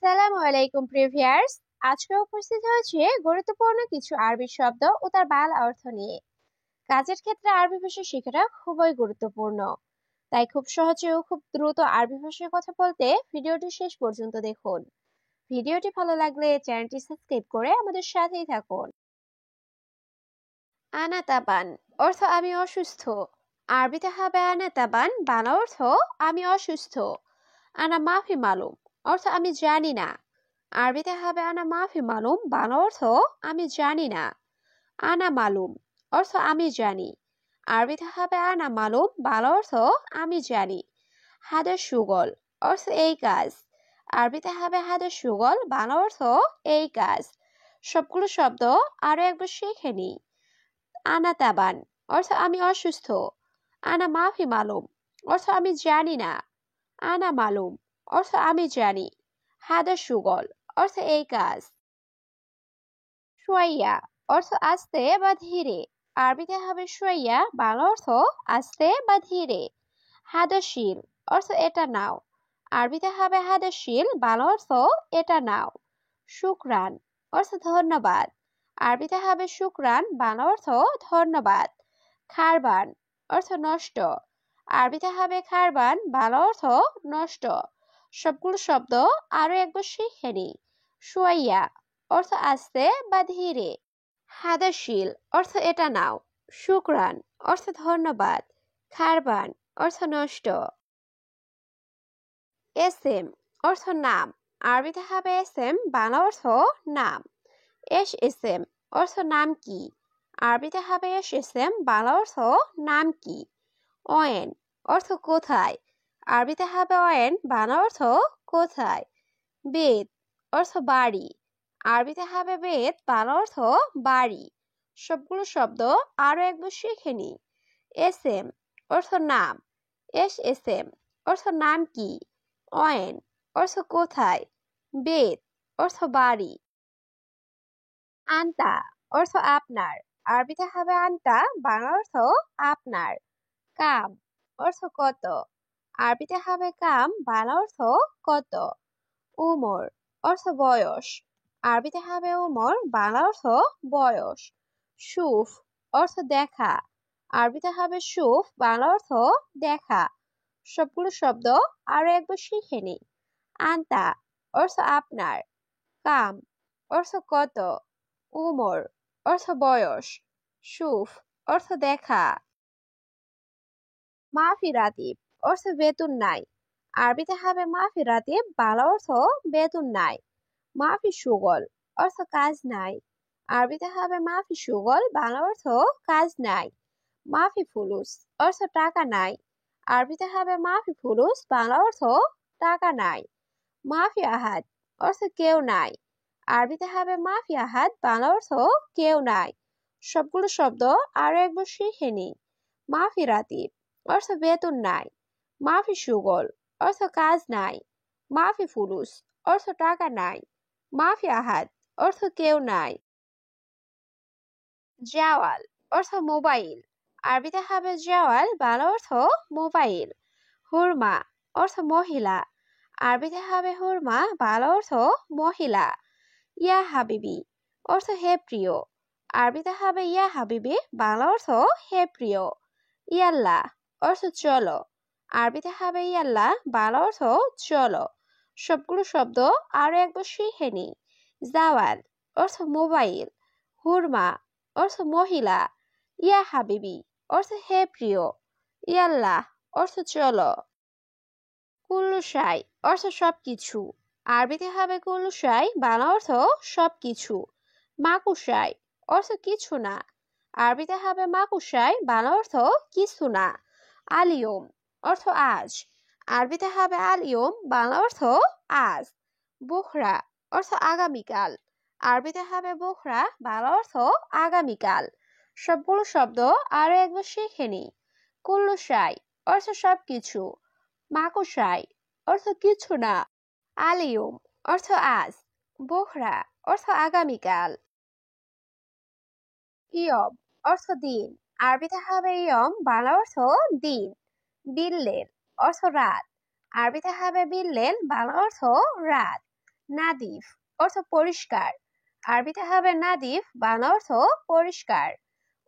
আসসালামু আলাইকুম প্রিভিয়ার্স। আজকে উপস্থিত হয়েছে গুরুত্বপূর্ণ কিছু আরবি শব্দ ও তার বাংলা অর্থ নিয়ে। কাজের ক্ষেত্রে আরবি ভাষা শেখাটা খুবই গুরুত্বপূর্ণ, তাই খুব সহজে ও খুব দ্রুত আরবি ভাষায় কথা বলতে ভিডিওটি শেষ পর্যন্ত দেখুন। ভিডিওটি ভালো লাগলে চ্যানেলটি সাবস্ক্রাইব করে আমাদের সাথেই থাকুন। আনা তাবান অর্থ আমি অসুস্থ। আরবিতে হবে আনা তাবান, বাংলা অর্থ আমি অসুস্থ। আনা মাফি মালুম অর্থ আমি জানি না। আরবিতে হবে আনা মাফি মালুম, বাংলা অর্থ আমি জানি না। আনা মালুম অর্থ আমি জানি। আরবিতে হবে আনা মালুম, বাংলা অর্থ আমি জানি। হাদা সুগল অর্থ এই কাজ। আরবিতে হবে হাদা সুগল, বাংলা অর্থ এই কাজ। সবগুলো শব্দ আরো একবার শিখে নিই। আনা তাবান অর্থ আমি অসুস্থ। আনা মাফি মালুম অর্থ আমি জানি না। আনা মালুম অর্থ আমি জানি। হাদা সুগল অর্থ এই কাজ। শুয়াইয়া অর্থ আস্তে বা ধীরে। আরবিতে হবে শুয়াইয়া, বাংলা অর্থ আস্তে বা ধীরে। হাদাশিল অর্থ এটা নাও। আরবিতে হবে হাদাশিল, বাংলা অর্থ এটা নাও। শুকরান অর্থ ধন্যবাদ। আরবিতে হবে শুকরান, বাংলা অর্থ ধন্যবাদ। খারবান অর্থ নষ্ট। আরবিতে হবে খারবান, বাংলা অর্থ নষ্ট। সবগুলো শব্দ আরো একবার শিখে নিই। শুয়াইয়া অর্থ আস্তে বা ধীরে। হাদাশিল অর্থ এটা নাও। শুকরান অর্থ ধন্যবাদ। খারবান অর্থ নষ্ট। এসএম অর্থ নাম। আরবিতে হবে এসএম, বাংলা অর্থ নাম। এসএম অর্থ নাম কি। আরবিতে হবে এসএম, বাংলা অর্থ নাম কি। অয়েন অর্থ কোথায়। আরবিতে হবে অয়েন, বাংলা অর্থ কোথায়। বেত অর্থ বাড়ি। আরবিতে হবে বেত, বাংলা অর্থ বাড়ি। সবগুলো শব্দ আরো একবার শিখে নিই। এসএম অর্থ নাম। এসএম অর্থ নাম কি। অয়েন অর্থ কোথায়। বেত অর্থ বাড়ি। আন্তা অর্থ আপনার। আরবিতে হবে আন্তা, বাংলা অর্থ আপনার। কাম অর্থ কত। আরবিতে হবে কাম, বাংলা অর্থ কত। উমর অর্থ বয়স। আরবিতে হবে উমর, বাংলা অর্থ বয়স। সুফ অর্থ দেখা। আরবিতে হবে সুফ, বাংলা অর্থ দেখা। সবগুলো শব্দ আরো একবার শিখে নিই। আন্তা অর্থ আপনার। কাম অর্থ কত। উমর অর্থ বয়স। সুফ অর্থ দেখা। মাফি রাতিব অর্থ বেতন নাই। আরবিতে হবে মাফি রাতিব, বাংলা অর্থ বেতন নাই। মাফি সুগল অর্থ কাজ নাই। আরবিতে হবে মাফি সুগল, বাংলা অর্থ কাজ নাই। মাফি ফুলুস অর্থ টাকা নাই। আরবিতে হবে মাফি ফুলুস, বাংলা অর্থ টাকা নাই। মাফি আহাদ অর্থ কেউ নাই। আরবিতে হবে মাফি আহাদ, বাংলা অর্থ কেউ নাই। সবগুলো শব্দ আরো একবার শিখে নিই। মাফি রাতিব অর্থ বেতন নাই। মাফি সুগল অর্থ কাজ নাই। মাফি ফুলুস অর্থ টাকা নাই। মাফি আহাদ অর্থ কেউ নাই। জাওয়াল অর্থ মোবাইল। আরবিতে হবে জাওয়াল, বাংলা অর্থ মোবাইল। হুরমা অর্থ মহিলা। আরবিতে হবে হুরমা, বাংলা অর্থ মহিলা। ইয়া হাবিবি অর্থ হে প্রিয়। আরবিতে হবে ইয়া হাবিবি, বাংলা অর্থ হে প্রিয়। ইয়াল্লাহ অর্থ চলো। আরবিতে হবে ইয়াল্লাহ, বাংলা অর্থ চলো। সবগুলো শব্দ আরো একবার শিখে নিই। জাওয়াল অর্থ মোবাইল। হুরমা অর্থ মহিলা। ইয়া হাবিবি অর্থ হে প্রিয়। ইয়াল্লাহ অর্থ চলো। কুল্লু শাই অর্থ সবকিছু। আরবিতে হবে কুল্লু শাই, বাংলা অর্থ সবকিছু। মাকুশাই অর্থ কিছু না। আরবিতে হবে মাকুশাই, বাংলা অর্থ কিছু না। আলিয়ম অর্থ আজ। আরবিতে হবে আলিয়ম, বাংলা অর্থ আজ। বুখরা অর্থ আগামীকাল। আরবিতে হবে বুখরা, বাংলা অর্থ আগামীকাল। সবগুলো শব্দ আরো একবার শিখে নিই। কুল্লু শাই অর্থ সবকিছু। মাকুশাই অর্থ কিছু না। আলিয়ম অর্থ আজ। বুখরা অর্থ আগামীকাল। ইয়ম অর্থ দিন। আরবিতে হবে ইয়ম, বাংলা অর্থ দিন। বিল্লেল অর্থ রাত। আরবিতে হবে বিল্লেল, বাংলা অর্থ রাত। নাদিফ অর্থ পরিষ্কার, আরবিতে হবে নাদিফ, বাংলা অর্থ পরিষ্কার।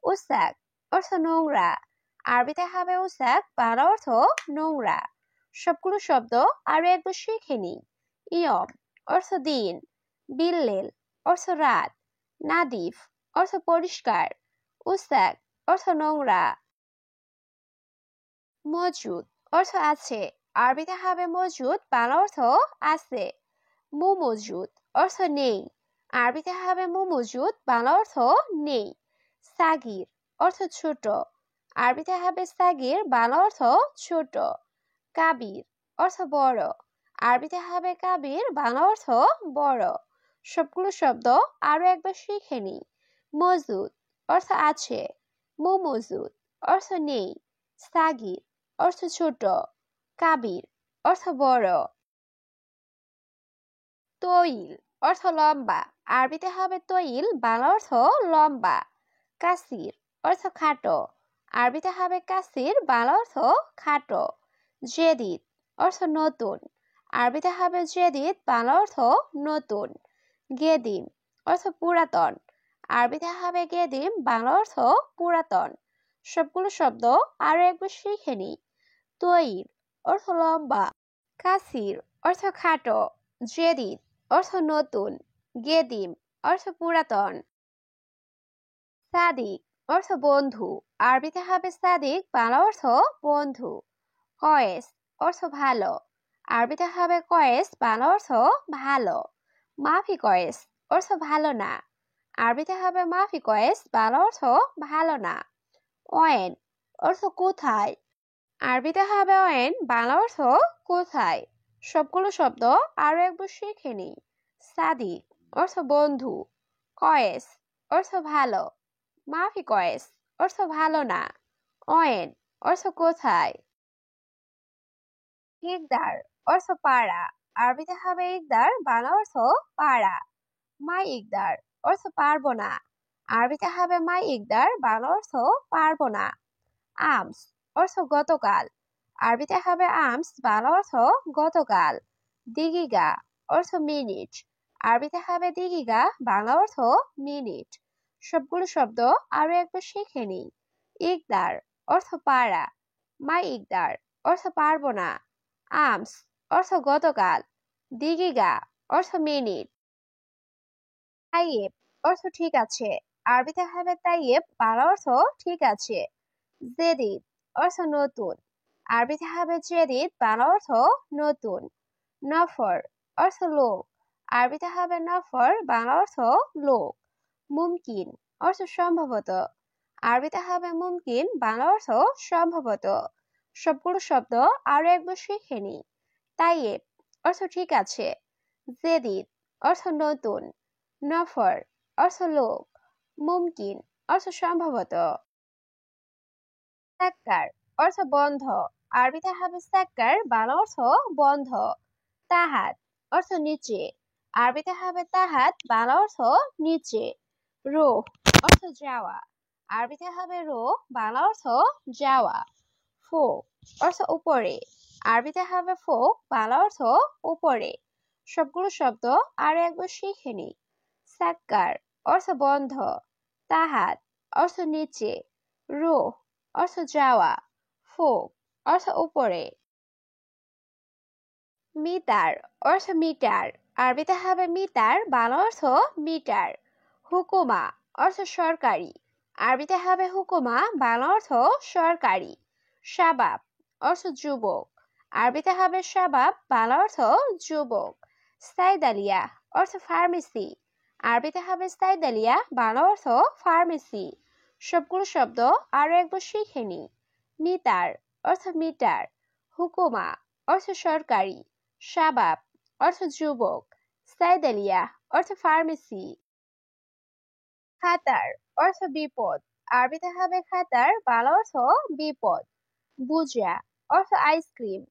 উসাক অর্থ নোংরা, আরবিতে হবে উসাক, বাংলা অর্থ নোংরা। সবগুলো শব্দ আরো একবার শিখে নিই। ইয়ম অর্থ দিন, বিল্লেল অর্থ রাত, নাদিফ অর্থ পরিষ্কার, উসাক অর্থ নোংরা। মজুদ অর্থ আছে, আরবিতে হবে মজুদ, বাংলা অর্থ আছে। মু মজুদ অর্থ নেই, আরবিতে হবে মু মজুদ, বাংলা অর্থ নেই। সাগির অর্থ ছোট, আরবিতে হবে সাগির, বাংলা অর্থ ছোট। কাবির অর্থ বড়, আরবিতে হবে কাবির, বাংলা অর্থ বড়। সবগুলো শব্দ আরো একবার শিখে নিই। মজুদ অর্থ আছে, মু মজুদ অর্থ নেই, সাগির অর্থ ছোট, কাবির অর্থ বড়। তৈল অর্থ লম্বা, আরবিতে হবে তৈল, বাংলা অর্থ লম্বা। কাসির অর্থ খাটো, আরবিতে হবে কাসির, বাংলা অর্থ খাটো। জেদিদ অর্থ নতুন, আরবিতে হবে জেদিদ, বাংলা অর্থ নতুন। গেদিম অর্থ পুরাতন, আরবিতে হবে গেদিম, বাংলা অর্থ পুরাতন। সবগুলো শব্দ আরো একবার শিখে নিই। তৈল অর্থ লম্বা, কাসির অর্থ খাটো, জেদিদ অর্থ নতুন, গেদিম অর্থ পুরাতন। সাদিক অর্থ বন্ধু, আরবিতে হবে সাদিক, বাংলা অর্থ বন্ধু। কয়েস অর্থ ভালো, আরবিতে হবে কয়েস, বাংলা অর্থ ভালো। মাফি কয়েস অর্থ ভালো না, আরবিতে হবে মাফি কয়েস, বাংলা অর্থ ভালো না। ওয়েন অর্থ কোথায়, আরবিতে হবে ওয়েন, বাংলা অর্থ কোথায়। সবগুলো শব্দ আরো একবার শিখে নিই। সাদিক অর্থ বন্ধু, কয়েস অর্থ ভালো, মাফি কয়েস অর্থ ভালো না, ওয়েন অর্থ কোথায়। ইকদার অর্থ পাড়া, আরবিতে হবে ইকদার, বাংলা অর্থ পাড়া। মাই ইকদার অর্থ পারবো না, আরবিতে হবে মাই ইকদার, বাংলা অর্থ পারবো না। আমস অর্থ গতকাল, আরবিতে হবে আমস, বাংলা অর্থ গতকাল। দিগিগা অর্থ মিনিট, আরবিতে হবে দিগিগা, বাংলা অর্থ মিনিট। সবগুলো শব্দ আরো একবার শিখে নিই। ইকদার অর্থ পাড়া, মাই ইকদার অর্থ পারবো না, আমস অর্থ গতকাল, দিগিগা অর্থ মিনিট। তাইয়েব অর্থ ঠিক আছে, আরবিতে হবে তাইয়েব, বাংলা অর্থ ঠিক আছে। জেদিদ অর্থ নতুন, আরবিতে হবে জেদিদ, বাংলা অর্থ নতুন। নফর অর্থ লোক, আরবিতে হবে নফর, বাংলা অর্থ লোক। মুমকিন অর্থ সম্ভবত, আরবিতে হবে মুমকিন, বাংলা অর্থ সম্ভবত। সবগুলো শব্দ আরো একবার শিখে নিই। তাইয়েব অর্থ ঠিক আছে, জেদিদ অর্থ নতুন, নফর অর্থ লোক, মুমকিন অর্থ সম্ভবত। সাক্কার অর্থ বন্ধ, আরবিতে হবে সাক্কার, বাংলা অর্থ বন্ধ। তাহাত অর্থ নিচে, আরবিতে হবে তাহাত, বাংলা অর্থ নিচে। রোহ অর্থ যাওয়া, আরবিতে হবে রোহ, বাংলা অর্থ যাওয়া। ফোক অর্থ উপরে, আরবিতে হবে ফোক, বাংলা অর্থ উপরে। সবগুলো শব্দ আরো একবার শিখে নিই। সাক্কার অর্থ বন্ধ, তাহাত অর্থ নিচে, রোহ অর্থ যাওয়া, ফোক অর্থ উপরে। মিটার অর্থ মিটার, আরবিতে হবে মিটার, বাংলা অর্থ মিটার। হুকুমা অর্থ সরকারি, আরবিতে হবে হুকুমা, বাংলা অর্থ সরকারি। শাবাব অর্থ যুবক, আরবিতে হবে শাবাব, বাংলা অর্থ যুবক। সাইদালিয়া অর্থ ফার্মেসি, আরবিতে হবে সাইদালিয়া, বাংলা অর্থ ফার্মেসি। সবগুলো শব্দ আরো একবার শিখে নিই। মিটার অর্থ মিটার, হুকুমা অর্থ সরকারি, শাবাব অর্থ যুবক, সাইদালিয়া অর্থ ফার্মেসি। খাতার অর্থ বিপদ, আরবিতে হবে খাতার, বাংলা অর্থ বিপদ। বুজিয়া অর্থ আইসক্রিম,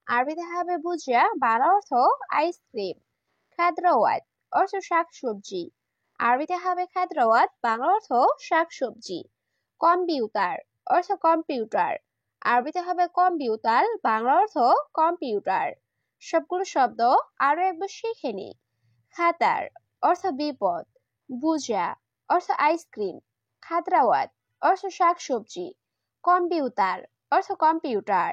আরবিতে হবে বুজিয়া, বাংলা অর্থ আইসক্রিম। খাদ্রাওয়াত অর্থ শাকসবজি, আরবিতে হবে খাদ্রাওয়াত, বাংলা অর্থ শাকসবজি। কম্পিউটার অর্থ কম্পিউটার, আরবিতে হবে কম্পিউটার, বাংলা অর্থ কম্পিউটার। সবগুলো শব্দ আরো একবার শিখে নিই। খাতার অর্থ বিপদ, বুজা অর্থ আইসক্রিম, খাদ্রাওয়াত অর্থ শাকসবজি, কম্পিউটার অর্থ কম্পিউটার।